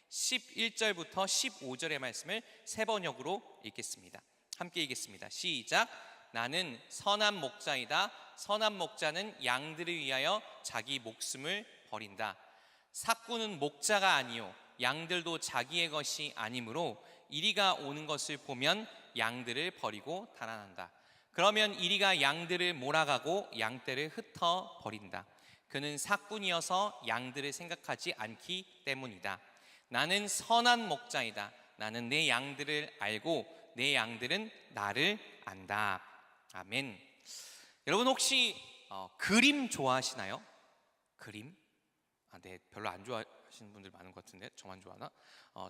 11절부터 15절의 말씀을 세 번역으로 읽겠습니다. 함께 읽겠습니다. 시작. 나는 선한 목자이다. 선한 목자는 양들을 위하여 자기 목숨을 버린다. 삭구는 목자가 아니요 양들도 자기의 것이 아니므로 이리가 오는 것을 보면 양들을 버리고 달아난다. 그러면 이리가 양들을 몰아가고 양떼를 흩어 버린다. 그는 삭군이어서 양들을 생각하지 않기 때문이다. 나는 선한 목자이다. 나는 내 양들을 알고 내 양들은 나를 안다. 아멘. 여러분 혹시 그림 좋아하시나요? 그림? 네, 별로 안 좋아하시는 분들 많은 것 같은데 저만 좋아하나?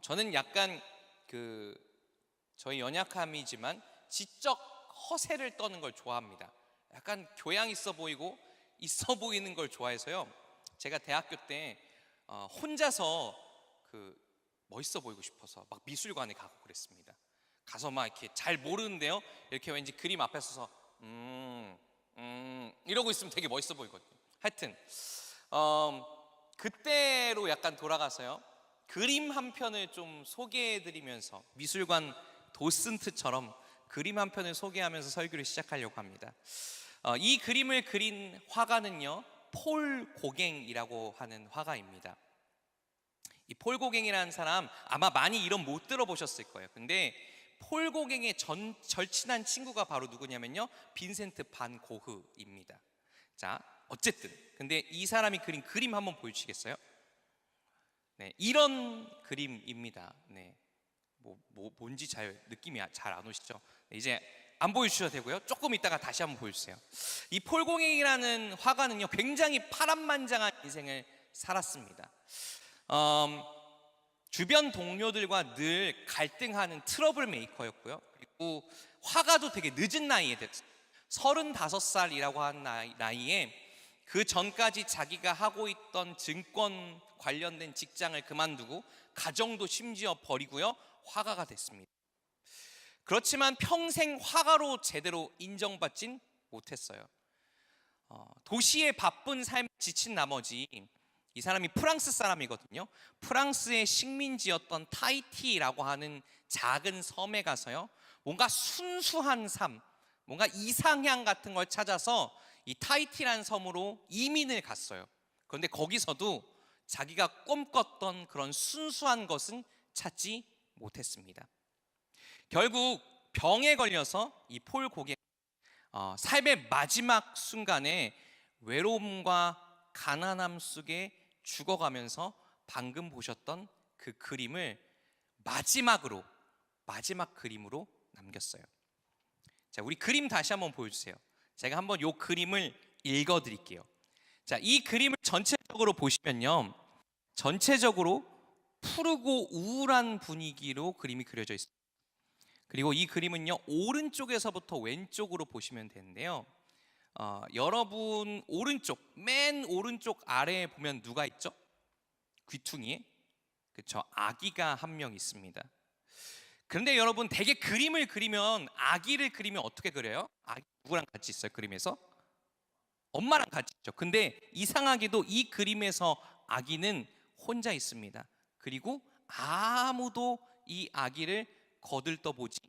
저는 약간 저희 연약함이지만 지적 허세를 떠는 걸 좋아합니다. 약간 교양 있어 보이고 있어 보이는 걸 좋아해서요. 제가 대학교 때 혼자서 멋있어 보이고 싶어서 막 미술관에 가고 그랬습니다. 가서 막 이렇게 잘 모르는데요, 이렇게 왠지 그림 앞에 서서 이러고 있으면 되게 멋있어 보이거든요. 하여튼 그때로 약간 돌아가서요, 그림 한 편을 좀 소개해드리면서 미술관 도슨트처럼 그림 한 편을 소개하면서 설교를 시작하려고 합니다. 이 그림을 그린 화가는요, 폴 고갱이라고 하는 화가입니다. 이 폴 고갱이라는 사람 아마 많이 이름 못 들어보셨을 거예요. 근데 폴 고갱의 절친한 친구가 바로 누구냐면요, 빈센트 반 고흐입니다. 자, 어쨌든 근데 이 사람이 그린 그림 한번 보여주시겠어요? 네, 이런 그림입니다. 네, 뭔지 느낌이 잘 안 오시죠? 네, 이제 안 보여주셔도 되고요. 조금 있다가 다시 한번 보여주세요. 이 폴 고갱이라는 화가는요, 굉장히 파란만장한 인생을 살았습니다. 주변 동료들과 늘 갈등하는 트러블 메이커였고요. 그리고 화가도 되게 늦은 나이에 됐어요. 35살이라고 한 나이에 그 전까지 자기가 하고 있던 증권 관련된 직장을 그만두고 가정도 심지어 버리고요, 화가가 됐습니다. 그렇지만 평생 화가로 제대로 인정받진 못했어요. 도시의 바쁜 삶에 지친 나머지 이 사람이 프랑스 사람이거든요. 프랑스의 식민지였던 타히티라고 하는 작은 섬에 가서요, 뭔가 순수한 삶, 뭔가 이상향 같은 걸 찾아서 이 타히티라는 섬으로 이민을 갔어요. 그런데 거기서도 자기가 꿈꿨던 그런 순수한 것은 찾지 못했습니다. 결국 병에 걸려서 이 폴 고갱 삶의 마지막 순간에 외로움과 가난함 속에 죽어가면서 방금 보셨던 그 그림을 마지막 그림으로 남겼어요. 자, 우리 그림 다시 한번 보여주세요. 제가 한번 이 그림을 읽어드릴게요. 자, 이 그림을 전체적으로 보시면요, 전체적으로 푸르고 우울한 분위기로 그림이 그려져 있습니다. 그리고 이 그림은요, 오른쪽에서부터 왼쪽으로 보시면 되는데요, 여러분 맨 오른쪽 아래에 보면 누가 있죠? 귀퉁이에, 그렇죠? 아기가 한 명 있습니다. 그런데 여러분, 대개 그림을 그리면, 아기를 그리면 어떻게 그려요? 아기 누구랑 같이 있어요? 그림에서 엄마랑 같이 있죠. 근데 이상하게도 이 그림에서 아기는 혼자 있습니다. 그리고 아무도 이 아기를 거들떠보지.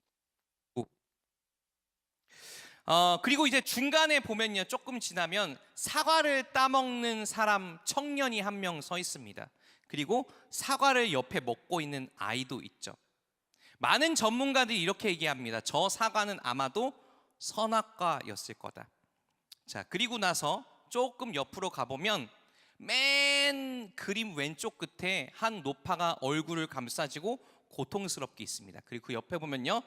그리고 이제 중간에 보면요, 조금 지나면 사과를 따먹는 사람, 청년이 한 명 서 있습니다. 그리고 사과를 옆에 먹고 있는 아이도 있죠. 많은 전문가들이 이렇게 얘기합니다. 저 사과는 아마도 선악과였을 거다. 자, 그리고 나서 조금 옆으로 가보면 맨 그림 왼쪽 끝에 한 노파가 얼굴을 감싸지고 고통스럽게 있습니다. 그리고 그 옆에 보면요,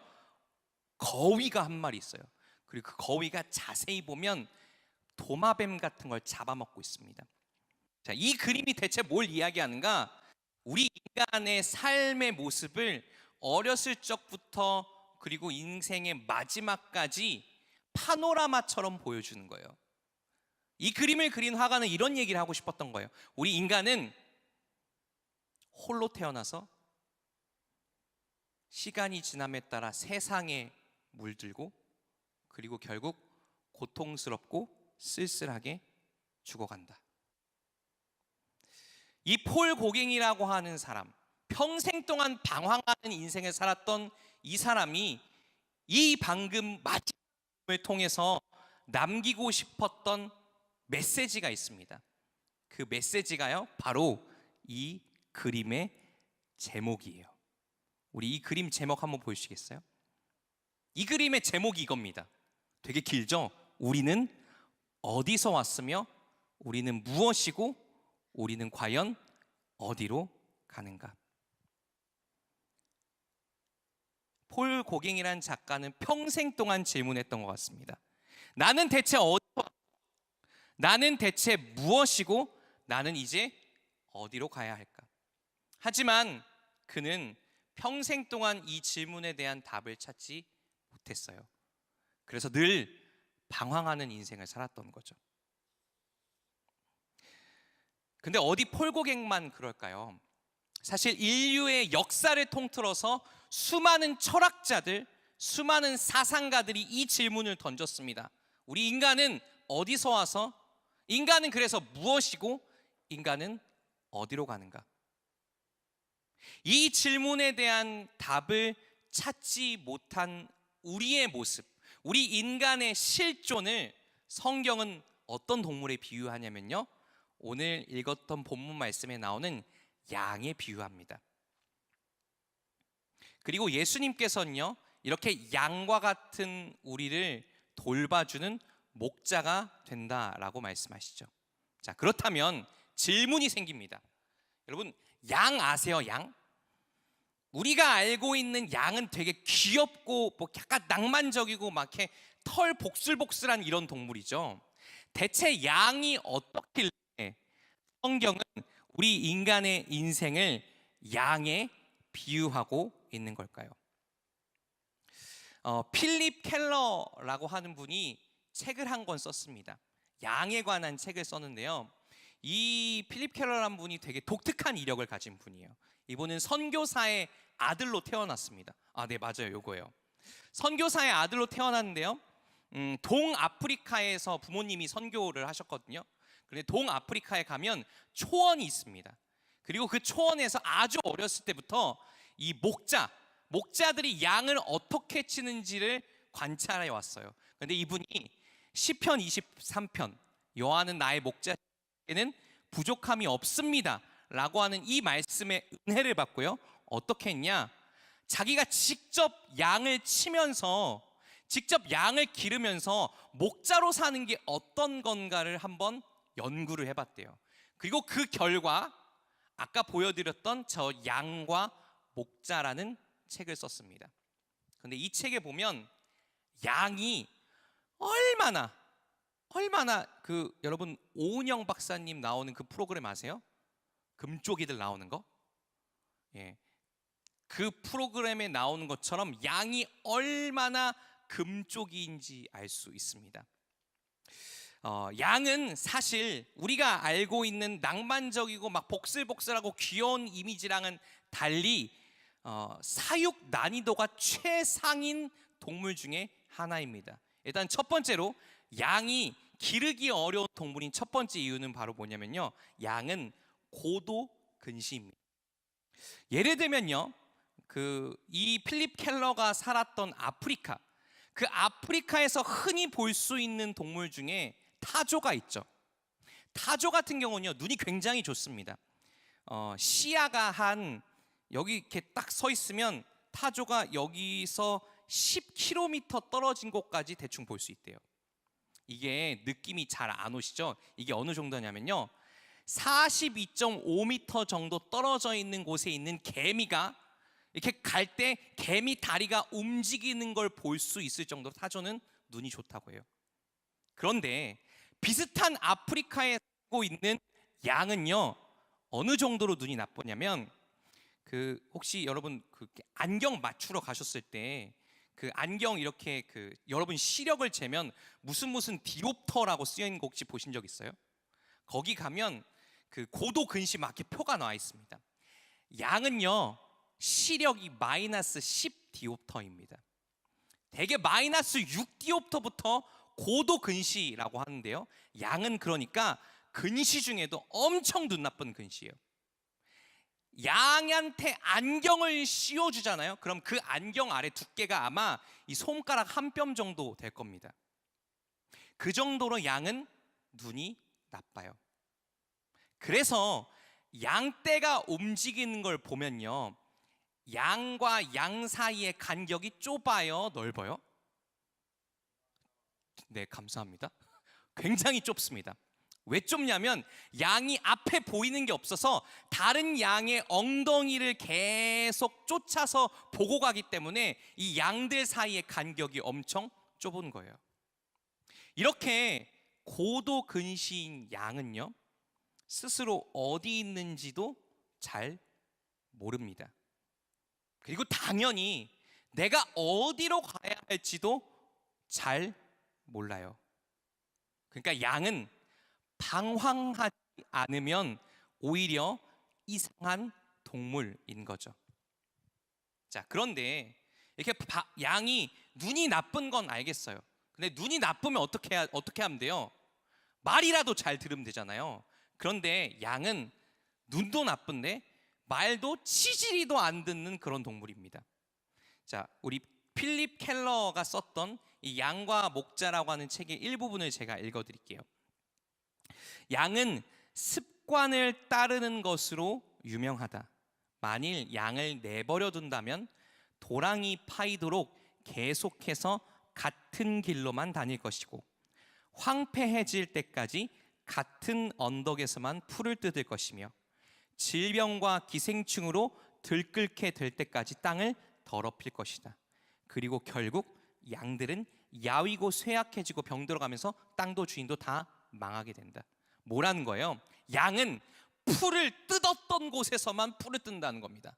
거위가 한 마리 있어요. 그리고 그 거위가 자세히 보면 도마뱀 같은 걸 잡아먹고 있습니다. 자, 이 그림이 대체 뭘 이야기하는가? 우리 인간의 삶의 모습을 어렸을 적부터 그리고 인생의 마지막까지 파노라마처럼 보여주는 거예요. 이 그림을 그린 화가는 이런 얘기를 하고 싶었던 거예요. 우리 인간은 홀로 태어나서 시간이 지남에 따라 세상에 물들고, 그리고 결국 고통스럽고 쓸쓸하게 죽어간다. 이 폴 고갱이라고 하는 사람, 평생 동안 방황하는 인생을 살았던 이 사람이 이 방금 마지막을 통해서 남기고 싶었던 메시지가 있습니다. 그 메시지가요, 바로 이 그림의 제목이에요. 우리 이 그림 제목 한번 보여주시겠어요? 이 그림의 제목이 이겁니다. 되게 길죠? 우리는 어디서 왔으며 우리는 무엇이고 우리는 과연 어디로 가는가? 폴 고갱이라는 작가는 평생 동안 질문했던 것 같습니다. 나는 대체 나는 대체 무엇이고 나는 이제 어디로 가야 할까? 하지만 그는 평생 동안 이 질문에 대한 답을 찾지 못했어요. 그래서 늘 방황하는 인생을 살았던 거죠. 근데 어디 폴 고갱만 그럴까요? 사실 인류의 역사를 통틀어서 수많은 철학자들, 수많은 사상가들이 이 질문을 던졌습니다. 우리 인간은 어디서 와서, 인간은 그래서 무엇이고 인간은 어디로 가는가? 이 질문에 대한 답을 찾지 못한 우리의 모습, 우리 인간의 실존을 성경은 어떤 동물에 비유하냐면요, 오늘 읽었던 본문 말씀에 나오는 양에 비유합니다. 그리고 예수님께서는요, 이렇게 양과 같은 우리를 돌봐주는 목자가 된다라고 말씀하시죠. 자, 그렇다면 질문이 생깁니다. 여러분, 양 아세요? 양? 우리가 알고 있는 양은 되게 귀엽고 뭐 약간 낭만적이고 막 이렇게 털 복슬복슬한 이런 동물이죠. 대체 양이 어떻길래 성경은 우리 인간의 인생을 양에 비유하고 있는 걸까요? 필립 켈러라고 하는 분이 책을 한 권 썼습니다. 양에 관한 책을 썼는데요, 이 필립 켈러라는 분이 되게 독특한 이력을 가진 분이에요. 이분은 선교사의 아들로 태어났습니다. 네, 맞아요, 요거예요. 선교사의 아들로 태어났는데요, 동아프리카에서 부모님이 선교를 하셨거든요. 그런데 동아프리카에 가면 초원이 있습니다. 그리고 그 초원에서 아주 어렸을 때부터 이 목자들이 양을 어떻게 치는지를 관찰해 왔어요. 그런데 이분이 시편 23편 여호와는 나의 목자에게는 부족함이 없습니다 라고 하는 이 말씀의 은혜를 받고요, 어떻게 했냐, 자기가 직접 양을 치면서 직접 양을 기르면서 목자로 사는 게 어떤 건가를 한번 연구를 해봤대요. 그리고 그 결과 아까 보여드렸던 저 양과 목자라는 책을 썼습니다. 그런데 이 책에 보면 양이 얼마나 여러분 오은영 박사님 나오는 그 프로그램 아세요? 금쪽이들 나오는 거? 예, 그 프로그램에 나오는 것처럼 양이 얼마나 금쪽이인지 알 수 있습니다. 양은 사실 우리가 알고 있는 낭만적이고 막 복슬복슬하고 귀여운 이미지랑은 달리 사육 난이도가 최상인 동물 중에 하나입니다. 일단 첫 번째로 양이 기르기 어려운 동물인 첫 번째 이유는 바로 뭐냐면요, 양은 고도 근시입니다. 예를 들면요, 이 필립 켈러가 살았던 아프리카, 그 아프리카에서 흔히 볼 수 있는 동물 중에 타조가 있죠. 타조 같은 경우는요, 눈이 굉장히 좋습니다. 시야가 한 여기 이렇게 딱 서 있으면 타조가 여기서 10km 떨어진 곳까지 대충 볼 수 있대요. 이게 느낌이 잘 안 오시죠? 이게 어느 정도냐면요, 42.5m 정도 떨어져 있는 곳에 있는 개미가 이렇게 갈 때 개미 다리가 움직이는 걸 볼 수 있을 정도로 타조는 눈이 좋다고 해요. 그런데 비슷한 아프리카에 살고 있는 양은요, 어느 정도로 눈이 나쁘냐면, 혹시 여러분 안경 맞추러 가셨을 때 그 안경 이렇게 여러분 시력을 재면 무슨 디옵터라고 쓰여있는 거 혹시 보신 적 있어요? 거기 가면 그 고도 근시 막 이렇게 표가 나와 있습니다. 양은요, 시력이 마이너스 10디옵터입니다. 대개 마이너스 6디옵터부터 고도 근시라고 하는데요, 양은 그러니까 근시 중에도 엄청 눈 나쁜 근시예요. 양한테 안경을 씌워주잖아요. 그럼 그 안경 아래 두께가 아마 이 손가락 한 뼘 정도 될 겁니다. 그 정도로 양은 눈이 나빠요. 그래서 양떼가 움직이는 걸 보면요, 양과 양 사이의 간격이 좁아요, 넓어요? 네, 감사합니다. 굉장히 좁습니다. 왜 좁냐면 양이 앞에 보이는 게 없어서 다른 양의 엉덩이를 계속 쫓아서 보고 가기 때문에 이 양들 사이의 간격이 엄청 좁은 거예요. 이렇게 고도 근시인 양은요, 스스로 어디 있는지도 잘 모릅니다. 그리고 당연히 내가 어디로 가야 할지도 잘 몰라요. 그러니까 양은 방황하지 않으면 오히려 이상한 동물인 거죠. 자, 그런데 이렇게 양이 눈이 나쁜 건 알겠어요. 근데 눈이 나쁘면 어떻게 하면 돼요? 말이라도 잘 들으면 되잖아요. 그런데 양은 눈도 나쁜데 말도 치지리도 안 듣는 그런 동물입니다. 자, 우리 필립 켈러가 썼던 이 양과 목자라고 하는 책의 일부분을 제가 읽어드릴게요. 양은 습관을 따르는 것으로 유명하다. 만일 양을 내버려 둔다면 도랑이 파이도록 계속해서 같은 길로만 다닐 것이고 황폐해질 때까지 같은 언덕에서만 풀을 뜯을 것이며 질병과 기생충으로 들끓게 될 때까지 땅을 더럽힐 것이다. 그리고 결국 양들은 야위고 쇠약해지고 병들어가면서 땅도 주인도 다 망하게 된다. 뭐라는 거예요? 양은 풀을 뜯었던 곳에서만 풀을 뜬다는 겁니다.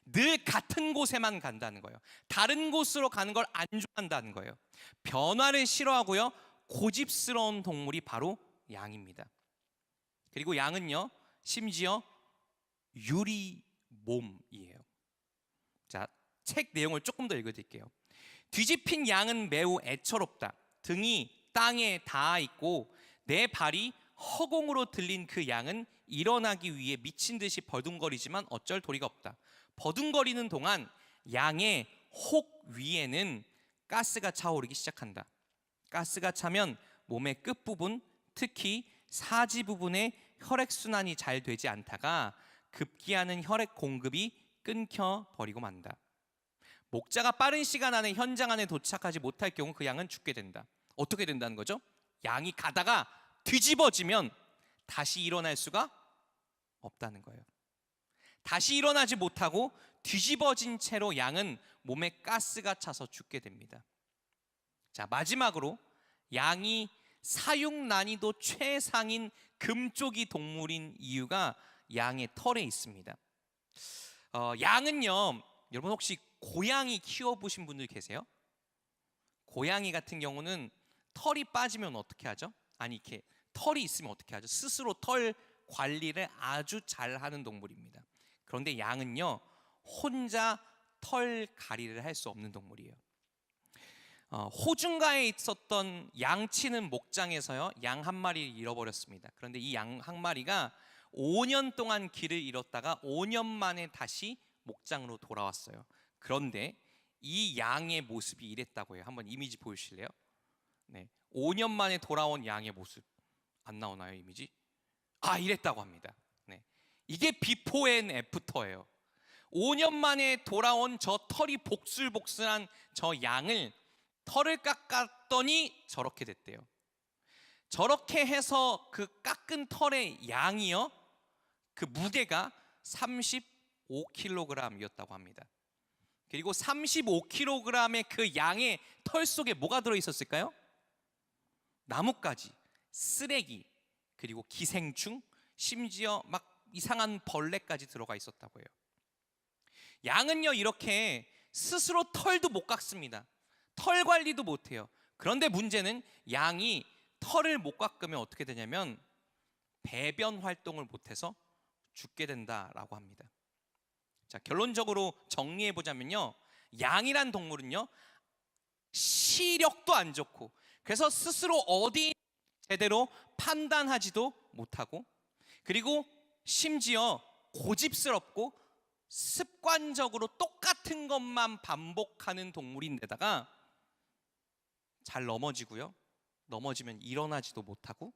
늘 같은 곳에만 간다는 거예요. 다른 곳으로 가는 걸 안 좋아한다는 거예요. 변화를 싫어하고요, 고집스러운 동물이 바로 양입니다. 그리고 양은요, 심지어 유리몸이에요. 자, 책 내용을 조금 더 읽어드릴게요. 뒤집힌 양은 매우 애처롭다. 등이 땅에 닿아 있고 내 발이 허공으로 들린 그 양은 일어나기 위해 미친 듯이 버둥거리지만 어쩔 도리가 없다. 버둥거리는 동안 양의 혹 위에는 가스가 차오르기 시작한다. 가스가 차면 몸의 끝부분, 특히 사지 부분에 혈액순환이 잘 되지 않다가 급기야는 혈액 공급이 끊겨 버리고 만다. 목자가 빠른 시간 안에 현장 안에 도착하지 못할 경우 그 양은 죽게 된다. 어떻게 된다는 거죠? 양이 가다가 뒤집어지면 다시 일어날 수가 없다는 거예요. 다시 일어나지 못하고 뒤집어진 채로 양은 몸에 가스가 차서 죽게 됩니다. 자, 마지막으로 양이 사육 난이도 최상인 금쪽이 동물인 이유가 양의 털에 있습니다. 양은요, 여러분 혹시 고양이 키워보신 분들 계세요? 고양이 같은 경우는 털이 빠지면 어떻게 하죠? 아니, 이렇게 털이 있으면 어떻게 하죠? 스스로 털 관리를 아주 잘하는 동물입니다. 그런데 양은요, 혼자 털 가리를 할 수 없는 동물이에요. 호중가에 있었던 양치는 목장에서요, 양 한 마리를 잃어버렸습니다. 그런데 이 양 한 마리가 5년 동안 길을 잃었다가 5년 만에 다시 목장으로 돌아왔어요. 그런데 이 양의 모습이 이랬다고 해요. 한번 이미지 보여주실래요? 네, 5년 만에 돌아온 양의 모습 안 나오나요, 이미지? 이랬다고 합니다. 네, 이게 비포 앤 애프터예요. 5년 만에 돌아온 저 털이 복슬복슬한 저 양을 털을 깎았더니 저렇게 됐대요. 저렇게 해서 그 깎은 털의 양이요, 그 무게가 35kg이었다고 합니다. 그리고 35kg의 그 양의 털 속에 뭐가 들어있었을까요? 나뭇가지, 쓰레기, 그리고 기생충, 심지어 막 이상한 벌레까지 들어가 있었다고 해요. 양은요, 이렇게 스스로 털도 못 깎습니다. 털 관리도 못 해요. 그런데 문제는 양이 털을 못 깎으면 어떻게 되냐면 배변 활동을 못해서 죽게 된다라고 합니다. 자, 결론적으로 정리해 보자면요, 양이란 동물은요, 시력도 안 좋고, 그래서 스스로 어디 제대로 판단하지도 못하고, 그리고 심지어 고집스럽고 습관적으로 똑같은 것만 반복하는 동물인데다가 잘 넘어지고요. 넘어지면 일어나지도 못하고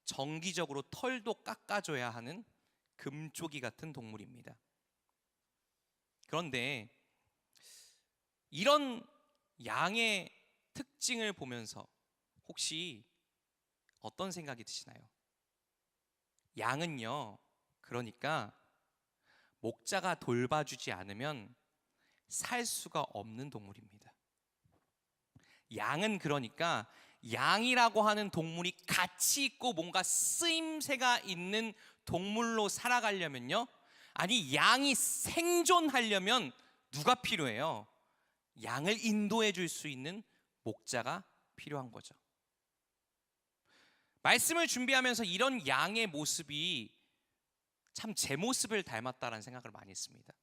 정기적으로 털도 깎아줘야 하는 금쪽이 같은 동물입니다. 그런데 이런 양의 특징을 보면서 혹시 어떤 생각이 드시나요? 양은요, 그러니까 목자가 돌봐주지 않으면 살 수가 없는 동물입니다. 양은 그러니까 양이라고 하는 동물이 가치 있고 뭔가 쓰임새가 있는 동물로 살아가려면요, 아니 양이 생존하려면 누가 필요해요? 양을 인도해 줄 수 있는 목자가 필요한 거죠. 말씀을 준비하면서 이런 양의 모습이 참 제 모습을 닮았다라는 생각을 많이 했습니다.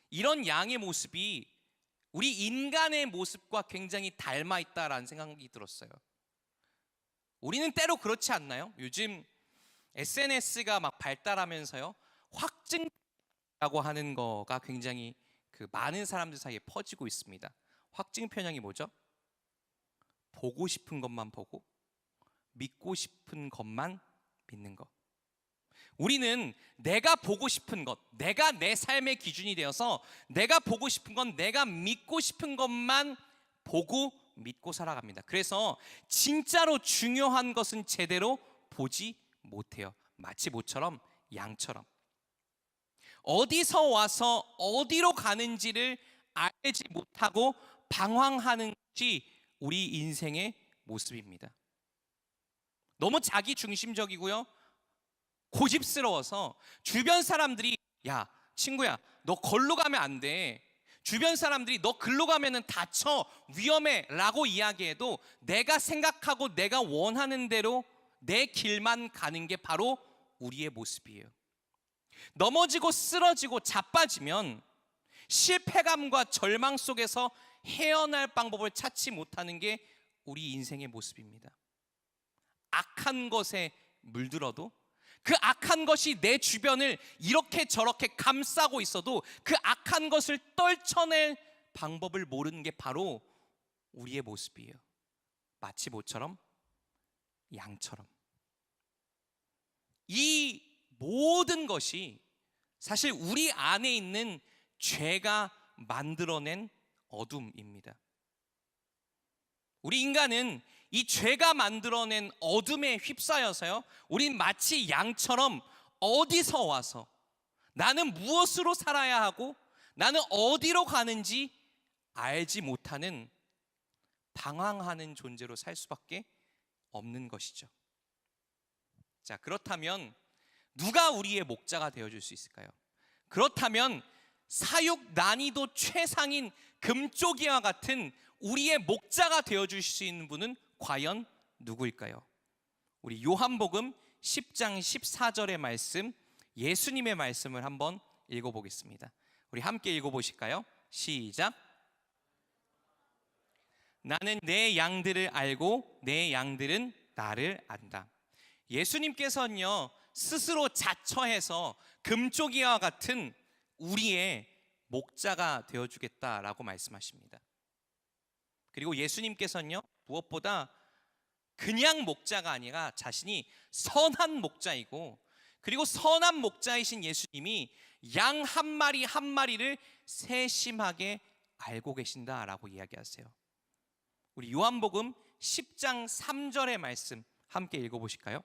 이런 양의 모습이 우리 인간의 모습과 굉장히 닮아 있다라는 생각이 들었어요. 우리는 때로 그렇지 않나요? 요즘 SNS가 막 발달하면서요, 확증라고 하는 거가 굉장히 많은 사람들 사이에 퍼지고 있습니다. 확증 편향이 뭐죠? 보고 싶은 것만 보고 믿고 싶은 것만 믿는 것. 우리는 내가 보고 싶은 것, 내가 내 삶의 기준이 되어서 내가 보고 싶은 건, 내가 믿고 싶은 것만 보고 믿고 살아갑니다. 그래서 진짜로 중요한 것은 제대로 보지 못해요. 마치 모처럼 양처럼 어디서 와서 어디로 가는지를 알지 못하고 방황하는 것이 우리 인생의 모습입니다. 너무 자기 중심적이고요, 고집스러워서 주변 사람들이 야 친구야 너 걸로 가면 안 돼, 주변 사람들이 너 글로 가면은 다쳐, 위험해 라고 이야기해도 내가 생각하고 내가 원하는 대로 내 길만 가는 게 바로 우리의 모습이에요. 넘어지고 쓰러지고 자빠지면 실패감과 절망 속에서 헤어날 방법을 찾지 못하는 게 우리 인생의 모습입니다. 악한 것에 물들어도 그 악한 것이 내 주변을 이렇게 저렇게 감싸고 있어도 그 악한 것을 떨쳐낼 방법을 모르는 게 바로 우리의 모습이에요. 마치 모처럼 양처럼. 이 모든 것이 사실 우리 안에 있는 죄가 만들어낸 어둠입니다. 우리 인간은 이 죄가 만들어낸 어둠에 휩싸여서요, 우린 마치 양처럼 어디서 와서 나는 무엇으로 살아야 하고 나는 어디로 가는지 알지 못하는 방황하는 존재로 살 수밖에 없는 것이죠. 자, 그렇다면 누가 우리의 목자가 되어줄 수 있을까요? 그렇다면 사육 난이도 최상인 금쪽이와 같은 우리의 목자가 되어줄 수 있는 분은 과연 누구일까요? 우리 요한복음 10장 14절의 말씀, 예수님의 말씀을 한번 읽어보겠습니다. 우리 함께 읽어보실까요? 시작. 나는 내 양들을 알고 내 양들은 나를 안다. 예수님께서는요, 스스로 자처해서 금쪽이와 같은 우리의 목자가 되어주겠다라고 말씀하십니다. 그리고 예수님께서는요, 무엇보다 그냥 목자가 아니라 자신이 선한 목자이고, 그리고 선한 목자이신 예수님이 양 한 마리 한 마리를 세심하게 알고 계신다라고 이야기하세요. 우리 요한복음 10장 3절의 말씀 함께 읽어보실까요?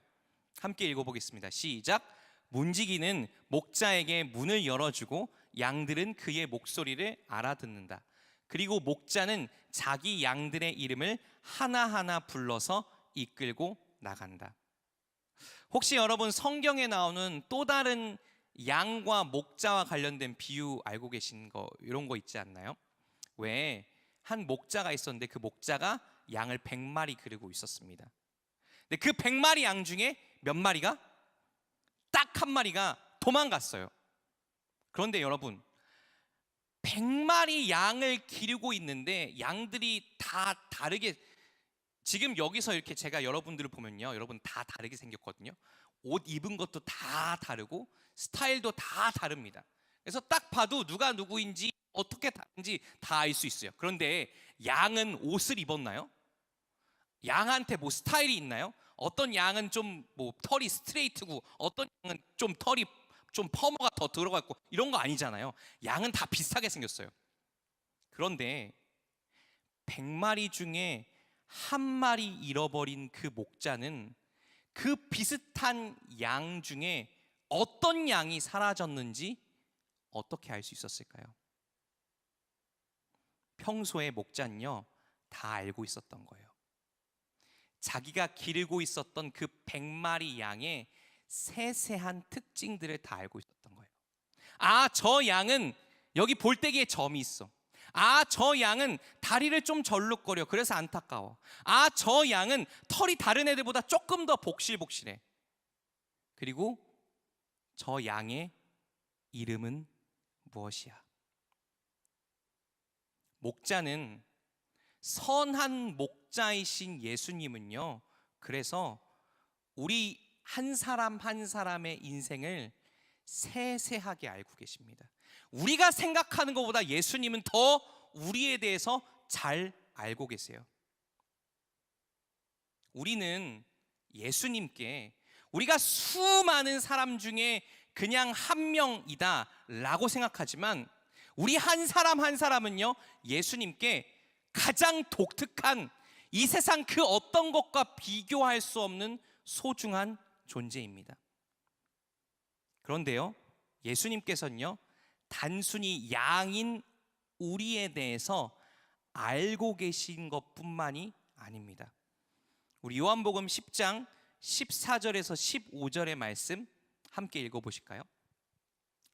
함께 읽어보겠습니다. 시작. 문지기는 목자에게 문을 열어주고 양들은 그의 목소리를 알아듣는다. 그리고 목자는 자기 양들의 이름을 하나하나 불러서 이끌고 나간다. 혹시 여러분 성경에 나오는 또 다른 양과 목자와 관련된 비유 알고 계신 거, 이런 거 있지 않나요? 왜 한 목자가 있었는데 그 목자가 양을 100마리 기르고 있었습니다. 근데 그 100마리 양 중에 몇 마리가, 딱 한 마리가 도망갔어요. 그런데 여러분, 100마리 양을 기르고 있는데 양들이 다 다르게, 지금 여기서 이렇게 제가 여러분들을 보면요, 여러분 다 다르게 생겼거든요. 옷 입은 것도 다 다르고 스타일도 다 다릅니다. 그래서 딱 봐도 누가 누구인지 어떻게 다른지 다 알 수 있어요. 그런데 양은 옷을 입었나요? 양한테 뭐 스타일이 있나요? 어떤 양은 좀 뭐 털이 스트레이트고 어떤 양은 좀 털이 좀 퍼머가 더 들어가 있고 이런 거 아니잖아요. 양은 다 비슷하게 생겼어요. 그런데 100마리 중에 한 마리 잃어버린 그 목자는 그 비슷한 양 중에 어떤 양이 사라졌는지 어떻게 알 수 있었을까요? 평소에 목자는요, 다 알고 있었던 거예요. 자기가 기르고 있었던 그 100마리 양의 세세한 특징들을 다 알고 있었던 거예요. 아, 저 양은 여기 볼때기에 점이 있어. 아, 저 양은 다리를 좀 절룩거려. 그래서 안타까워. 아, 저 양은 털이 다른 애들보다 조금 더 복실복실해. 그리고 저 양의 이름은 무엇이야? 목자는, 선한 목자이신 예수님은요, 그래서 우리 한 사람 한 사람의 인생을 세세하게 알고 계십니다. 우리가 생각하는 것보다 예수님은 더 우리에 대해서 잘 알고 계세요. 우리는 예수님께 우리가 수많은 사람 중에 그냥 한 명이다 라고 생각하지만, 우리 한 사람 한 사람은요, 예수님께 가장 독특한, 이 세상 그 어떤 것과 비교할 수 없는 소중한 존재입니다. 그런데요, 예수님께서는요, 단순히 양인 우리에 대해서 알고 계신 것뿐만이 아닙니다. 우리 요한복음 10장 14절에서 15절의 말씀 함께 읽어보실까요?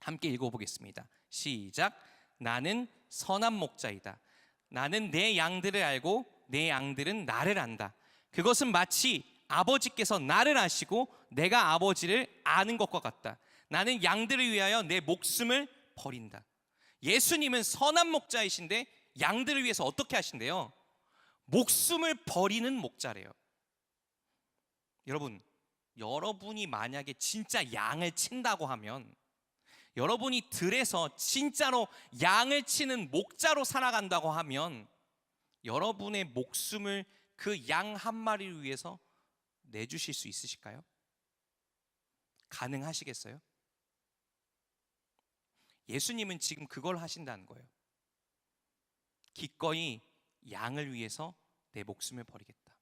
함께 읽어보겠습니다. 시작. 나는 선한 목자이다. 나는 내 양들을 알고 내 양들은 나를 안다. 그것은 마치 아버지께서 나를 아시고 내가 아버지를 아는 것과 같다. 나는 양들을 위하여 내 목숨을 버린다. 예수님은 선한 목자이신데 양들을 위해서 어떻게 하신대요? 목숨을 버리는 목자래요. 여러분이 만약에 진짜 양을 친다고 하면, 여러분이 들에서 진짜로 양을 치는 목자로 살아간다고 하면, 여러분의 목숨을 그 양 한 마리를 위해서 내주실 수 있으실까요? 가능하시겠어요? 예수님은 지금 그걸 하신다는 거예요. 기꺼이 양을 위해서 내 목숨을 버리겠다.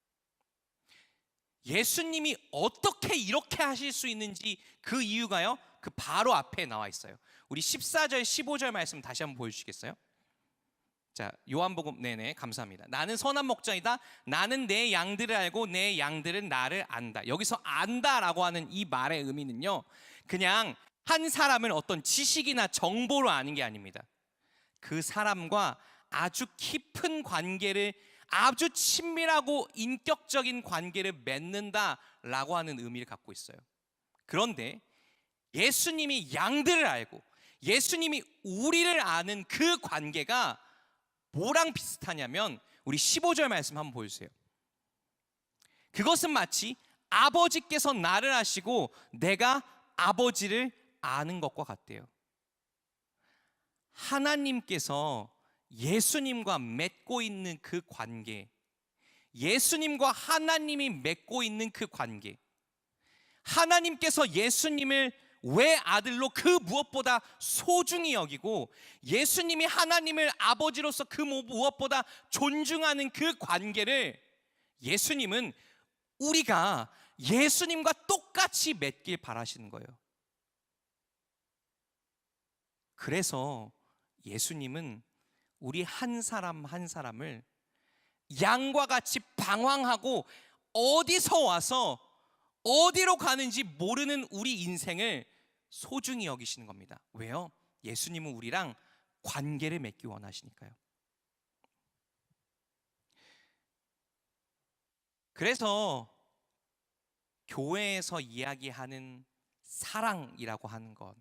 예수님이 어떻게 이렇게 하실 수 있는지 그 이유가요, 그 바로 앞에 나와 있어요. 우리 14절 15절 말씀 다시 한번 보여주시겠어요? 자, 요한복음, 네네, 감사합니다. 나는 선한 목자이다. 나는 내 양들을 알고 내 양들은 나를 안다. 여기서 안다라고 하는 이 말의 의미는요, 그냥 한 사람을 어떤 지식이나 정보로 아는 게 아닙니다. 그 사람과 아주 깊은 관계를, 아주 친밀하고 인격적인 관계를 맺는다라고 하는 의미를 갖고 있어요. 그런데 예수님이 양들을 알고 예수님이 우리를 아는 그 관계가 뭐랑 비슷하냐면, 우리 15절 말씀 한번 보여주세요. 그것은 마치 아버지께서 나를 아시고 내가 아버지를 아는 것과 같대요. 하나님께서 예수님과 맺고 있는 그 관계, 예수님과 하나님이 맺고 있는 그 관계, 하나님께서 예수님을 외아들로 그 무엇보다 소중히 여기고 예수님이 하나님을 아버지로서 그 무엇보다 존중하는 그 관계를 예수님은 우리가 예수님과 똑같이 맺길 바라시는 거예요. 그래서 예수님은 우리 한 사람 한 사람을 양과 같이 방황하고 어디서 와서 어디로 가는지 모르는 우리 인생을 소중히 여기시는 겁니다. 왜요? 예수님은 우리랑 관계를 맺기 원하시니까요. 그래서 교회에서 이야기하는 사랑이라고 하는 건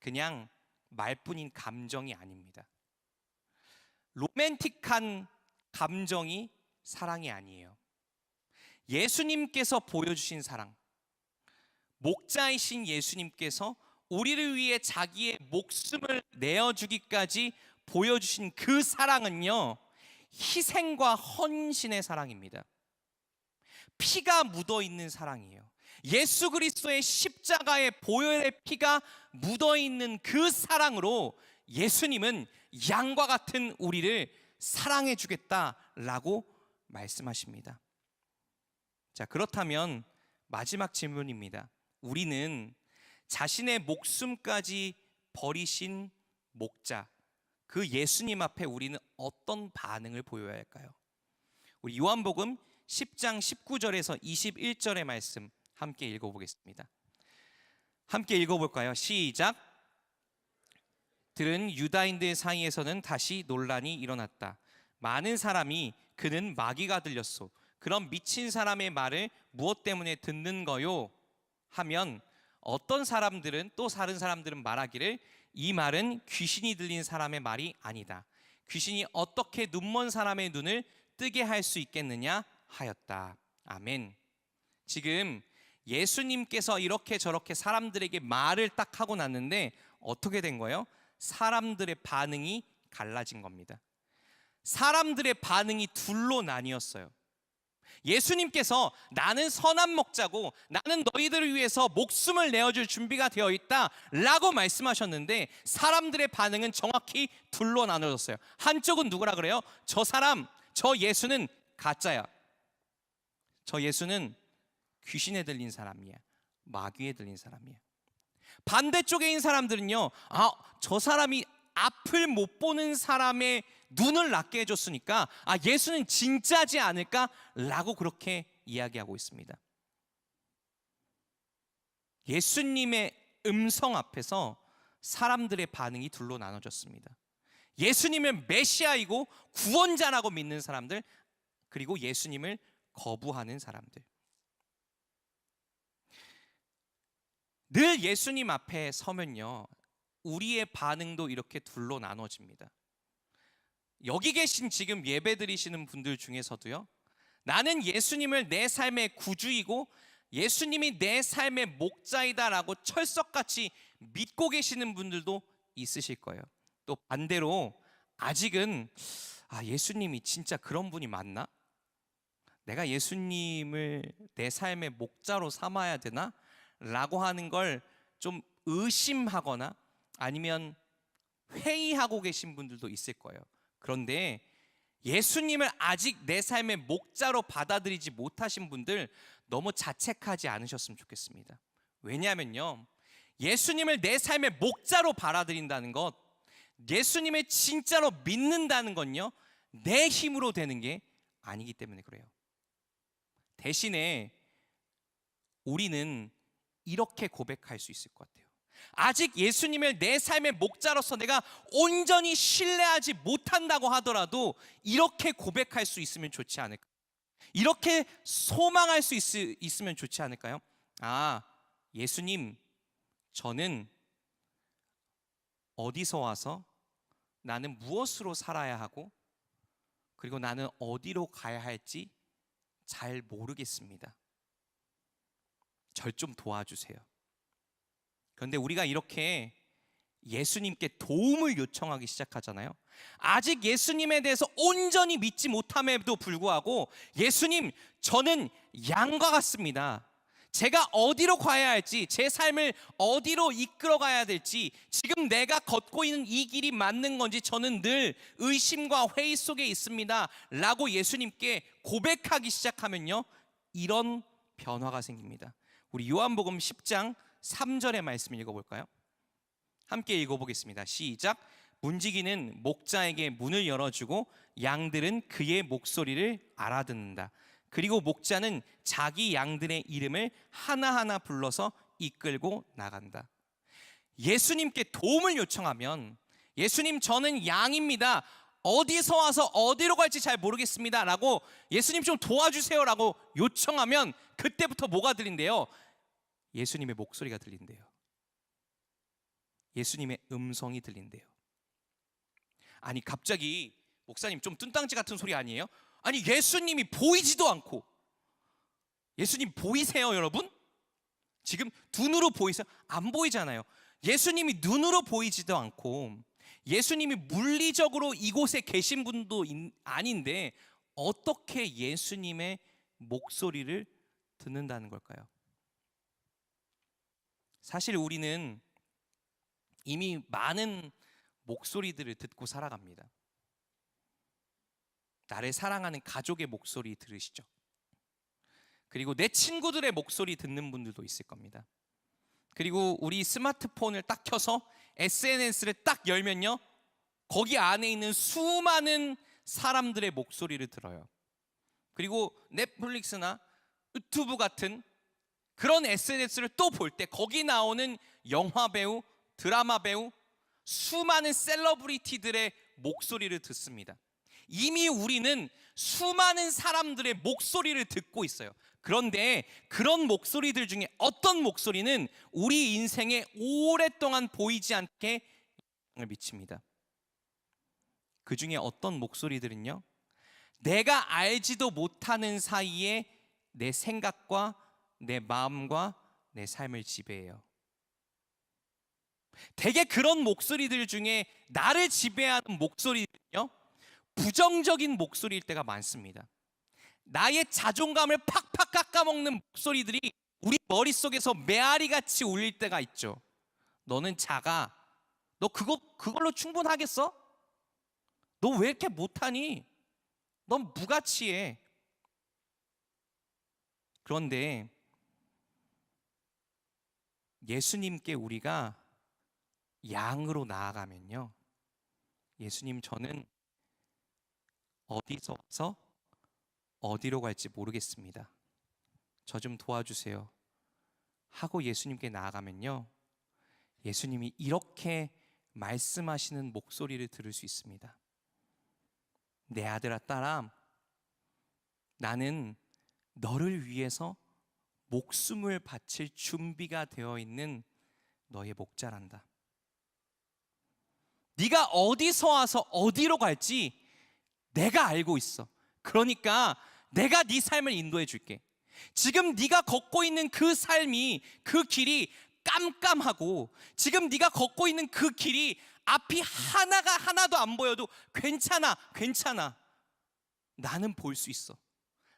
그냥 말뿐인 감정이 아닙니다. 로맨틱한 감정이 사랑이 아니에요. 예수님께서 보여주신 사랑, 목자이신 예수님께서 우리를 위해 자기의 목숨을 내어주기까지 보여주신 그 사랑은요, 희생과 헌신의 사랑입니다. 피가 묻어있는 사랑이에요. 예수 그리스도의 십자가의 보혈의 피가 묻어있는 그 사랑으로 예수님은 양과 같은 우리를 사랑해 주겠다라고 말씀하십니다. 자, 그렇다면 마지막 질문입니다. 우리는 자신의 목숨까지 버리신 목자, 그 예수님 앞에 우리는 어떤 반응을 보여야 할까요? 우리 요한복음 10장 19절에서 21절의 말씀 함께 읽어보겠습니다. 함께 읽어볼까요? 시작. 들은 유다인들 사이에서는 다시 논란이 일어났다. 많은 사람이 그는 마귀가 들렸소. 그럼 미친 사람의 말을 무엇 때문에 듣는 거요? 하면 어떤 사람들은, 또 다른 사람들은 말하기를 이 말은 귀신이 들린 사람의 말이 아니다. 귀신이 어떻게 눈먼 사람의 눈을 뜨게 할 수 있겠느냐 하였다. 아멘. 지금 예수님께서 이렇게 저렇게 사람들에게 말을 딱 하고 났는데 어떻게 된 거예요? 사람들의 반응이 갈라진 겁니다. 사람들의 반응이 둘로 나뉘었어요. 예수님께서 나는 선한 목자고 나는 너희들을 위해서 목숨을 내어줄 준비가 되어 있다 라고 말씀하셨는데, 사람들의 반응은 정확히 둘로 나눠졌어요. 한쪽은 누구라 그래요? 저 사람, 저 예수는 가짜야. 저 예수는 귀신에 들린 사람이야. 마귀에 들린 사람이야. 반대쪽에 있는 사람들은요, 저 사람이 앞을 못 보는 사람의 눈을 낫게 해줬으니까 예수는 진짜지 않을까? 라고 그렇게 이야기하고 있습니다. 예수님의 음성 앞에서 사람들의 반응이 둘로 나눠졌습니다. 예수님은 메시아이고 구원자라고 믿는 사람들, 그리고 예수님을 거부하는 사람들. 늘 예수님 앞에 서면요, 우리의 반응도 이렇게 둘로 나눠집니다. 여기 계신 지금 예배 드리시는 분들 중에서도요, 나는 예수님을 내 삶의 구주이고 예수님이 내 삶의 목자이다라고 철석같이 믿고 계시는 분들도 있으실 거예요. 또 반대로 아직은 예수님이 진짜 그런 분이 맞나? 내가 예수님을 내 삶의 목자로 삼아야 되나? 라고 하는 걸 좀 의심하거나 아니면 회의하고 계신 분들도 있을 거예요. 그런데 예수님을 아직 내 삶의 목자로 받아들이지 못하신 분들 너무 자책하지 않으셨으면 좋겠습니다. 왜냐하면요, 예수님을 내 삶의 목자로 받아들인다는 것, 예수님을 진짜로 믿는다는 건요, 내 힘으로 되는 게 아니기 때문에 그래요. 대신에 우리는 이렇게 고백할 수 있을 것 같아요. 아직 예수님을 내 삶의 목자로서 내가 온전히 신뢰하지 못한다고 하더라도 이렇게 고백할 수 있으면 좋지 않을까? 이렇게 소망할 수 있으면 좋지 않을까요? 예수님, 저는 어디서 와서 나는 무엇으로 살아야 하고 그리고 나는 어디로 가야 할지 잘 모르겠습니다. 절 좀 도와주세요. 그런데 우리가 이렇게 예수님께 도움을 요청하기 시작하잖아요. 아직 예수님에 대해서 온전히 믿지 못함에도 불구하고, 예수님, 저는 양과 같습니다. 제가 어디로 가야 할지, 제 삶을 어디로 이끌어 가야 될지, 지금 내가 걷고 있는 이 길이 맞는 건지 저는 늘 의심과 회의 속에 있습니다 라고 예수님께 고백하기 시작하면요, 이런 변화가 생깁니다. 우리 요한복음 10장 3절의 말씀 읽어볼까요? 함께 읽어보겠습니다. 시작. 문지기는 목자에게 문을 열어주고 양들은 그의 목소리를 알아듣는다. 그리고 목자는 자기 양들의 이름을 하나하나 불러서 이끌고 나간다. 예수님께 도움을 요청하면, 예수님, 저는 양입니다. 어디서 와서 어디로 갈지 잘 모르겠습니다 라고, 예수님 좀 도와주세요 라고 요청하면 그때부터 뭐가 들린대요? 예수님의 목소리가 들린대요. 예수님의 음성이 들린대요. 아니, 갑자기 목사님 좀 뚱땅지 같은 소리 아니에요? 아니, 예수님이 보이지도 않고. 예수님 보이세요, 여러분? 지금 눈으로 보이세요? 안 보이잖아요. 예수님이 눈으로 보이지도 않고 예수님이 물리적으로 이곳에 계신 분도 아닌데 어떻게 예수님의 목소리를 듣는다는 걸까요? 사실 우리는 이미 많은 목소리들을 듣고 살아갑니다. 나를 사랑하는 가족의 목소리 들으시죠? 그리고 내 친구들의 목소리 듣는 분들도 있을 겁니다. 그리고 우리 스마트폰을 딱 켜서 SNS를 딱 열면요, 거기 안에 있는 수많은 사람들의 목소리를 들어요. 그리고 넷플릭스나 유튜브 같은 그런 SNS를 또 볼 때 거기 나오는 영화 배우, 드라마 배우, 수많은 셀러브리티들의 목소리를 듣습니다. 이미 우리는 수많은 사람들의 목소리를 듣고 있어요. 그런데 그런 목소리들 중에 어떤 목소리는 우리 인생에 오랫동안 보이지 않게 영향을 미칩니다. 그 중에 어떤 목소리들은요, 내가 알지도 못하는 사이에 내 생각과 내 마음과 내 삶을 지배해요. 대개 그런 목소리들 중에 나를 지배하는 목소리는요, 부정적인 목소리일 때가 많습니다. 나의 자존감을 팍팍 깎아먹는 목소리들이 우리 머릿속에서 메아리같이 울릴 때가 있죠. 너는 작아. 너 그걸로 충분하겠어? 너 왜 이렇게 못하니? 넌 무가치해. 그런데 예수님께 우리가 양으로 나아가면요, 예수님, 저는 어디서 와서 어디로 갈지 모르겠습니다. 저 좀 도와주세요 하고 예수님께 나아가면요, 예수님이 이렇게 말씀하시는 목소리를 들을 수 있습니다. 내 아들아, 딸아, 나는 너를 위해서 목숨을 바칠 준비가 되어 있는 너의 목자란다. 네가 어디서 와서 어디로 갈지 내가 알고 있어. 그러니까 내가 네 삶을 인도해 줄게. 지금 네가 걷고 있는 그 삶이, 그 길이 깜깜하고 지금 네가 걷고 있는 그 길이 앞이 하나도 안 보여도 괜찮아. 나는 볼 수 있어.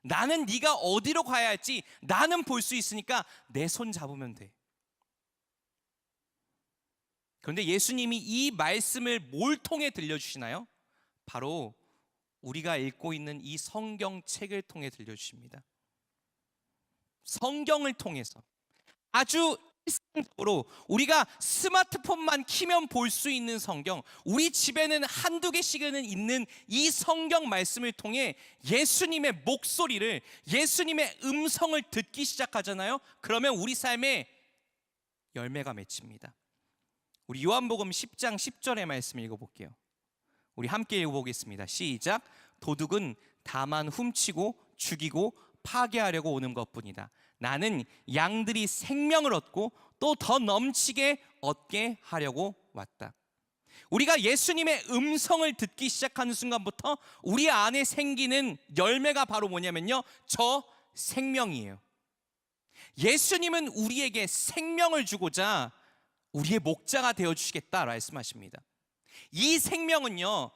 나는 네가 어디로 가야 할지 나는 볼 수 있으니까 내 손 잡으면 돼. 그런데 예수님이 이 말씀을 뭘 통해 들려주시나요? 바로 우리가 읽고 있는 이 성경책을 통해 들려주십니다. 성경을 통해서 아주 일상적으로 우리가 스마트폰만 키면 볼 수 있는 성경, 우리 집에는 한두 개씩은 있는 이 성경 말씀을 통해 예수님의 목소리를, 예수님의 음성을 듣기 시작하잖아요. 그러면 우리 삶에 열매가 맺힙니다. 우리 요한복음 10장 10절의 말씀 읽어볼게요. 우리 함께 읽어보겠습니다. 시작. 도둑은 다만 훔치고 죽이고 파괴하려고 오는 것뿐이다. 나는 양들이 생명을 얻고 또 더 넘치게 얻게 하려고 왔다. 우리가 예수님의 음성을 듣기 시작하는 순간부터 우리 안에 생기는 열매가 바로 뭐냐면요, 저 생명이에요. 예수님은 우리에게 생명을 주고자 우리의 목자가 되어주시겠다 말씀하십니다. 이 생명은요,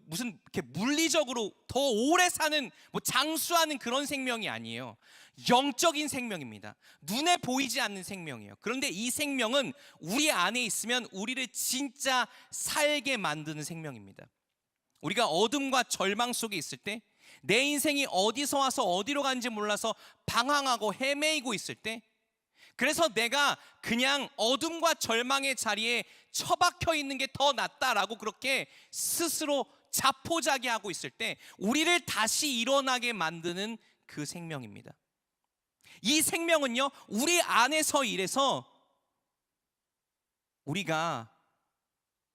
무슨 이렇게 물리적으로 더 오래 사는, 장수하는 그런 생명이 아니에요. 영적인 생명입니다. 눈에 보이지 않는 생명이에요. 그런데 이 생명은 우리 안에 있으면 우리를 진짜 살게 만드는 생명입니다. 우리가 어둠과 절망 속에 있을 때, 내 인생이 어디서 와서 어디로 가는지 몰라서 방황하고 헤매이고 있을 때, 그래서 내가 그냥 어둠과 절망의 자리에 처박혀 있는 게 더 낫다라고 그렇게 스스로 자포자기하고 있을 때 우리를 다시 일어나게 만드는 그 생명입니다. 이 생명은요, 우리 안에서 일해서 우리가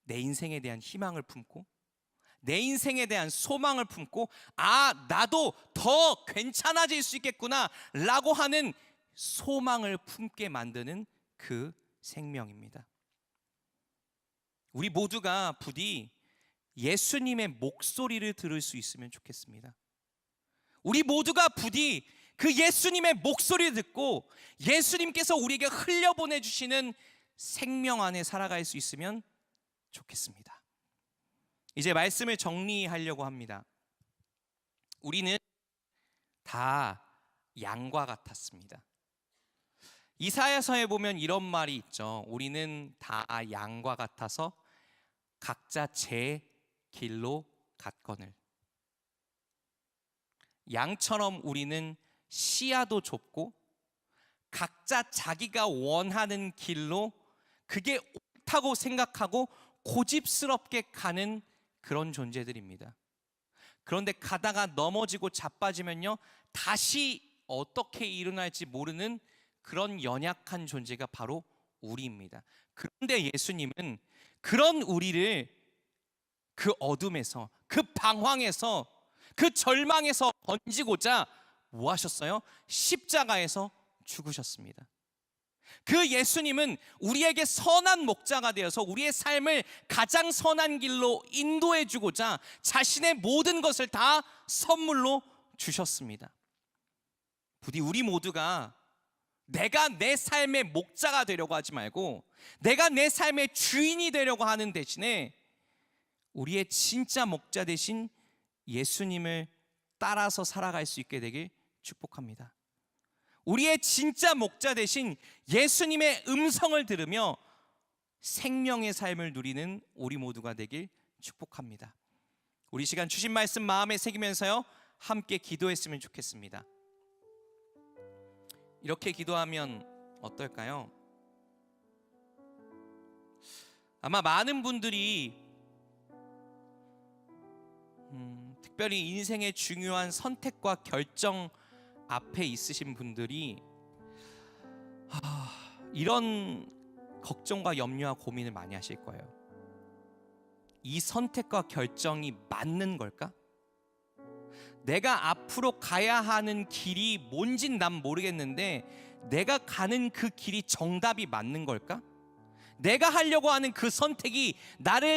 내 인생에 대한 희망을 품고 내 인생에 대한 소망을 품고, 나도 더 괜찮아질 수 있겠구나 라고 하는 소망을 품게 만드는 그 생명입니다. 우리 모두가 부디 예수님의 목소리를 들을 수 있으면 좋겠습니다. 우리 모두가 부디 그 예수님의 목소리를 듣고 예수님께서 우리에게 흘려보내주시는 생명 안에 살아갈 수 있으면 좋겠습니다. 이제 말씀을 정리하려고 합니다. 우리는 다 양과 같았습니다. 이사야서에 보면 이런 말이 있죠. 우리는 다 양과 같아서 각자 제 길로 갔거늘. 양처럼 우리는 시야도 좁고 각자 자기가 원하는 길로 그게 옳다고 생각하고 고집스럽게 가는 그런 존재들입니다. 그런데 가다가 넘어지고 자빠지면요, 다시 어떻게 일어날지 모르는 그런 연약한 존재가 바로 우리입니다. 그런데 예수님은 그런 우리를 그 어둠에서, 그 방황에서, 그 절망에서 건지고자 뭐 하셨어요? 십자가에서 죽으셨습니다. 그 예수님은 우리에게 선한 목자가 되어서 우리의 삶을 가장 선한 길로 인도해 주고자 자신의 모든 것을 다 선물로 주셨습니다. 부디 우리 모두가 내가 내 삶의 목자가 되려고 하지 말고 내가 내 삶의 주인이 되려고 하는 대신에 우리의 진짜 목자 되신 예수님을 따라서 살아갈 수 있게 되길 축복합니다. 우리의 진짜 목자 되신 예수님의 음성을 들으며 생명의 삶을 누리는 우리 모두가 되길 축복합니다. 우리 시간 주신 말씀 마음에 새기면서요, 함께 기도했으면 좋겠습니다. 이렇게 기도하면 어떨까요? 아마 많은 분들이 특별히 인생의 중요한 선택과 결정 앞에 있으신 분들이 이런 걱정과 염려와 고민을 많이 하실 거예요. 이 선택과 결정이 맞는 걸까? 내가 앞으로 가야 하는 길이 뭔진 난 모르겠는데 내가 가는 그 길이 정답이 맞는 걸까? 내가 하려고 하는 그 선택이 나를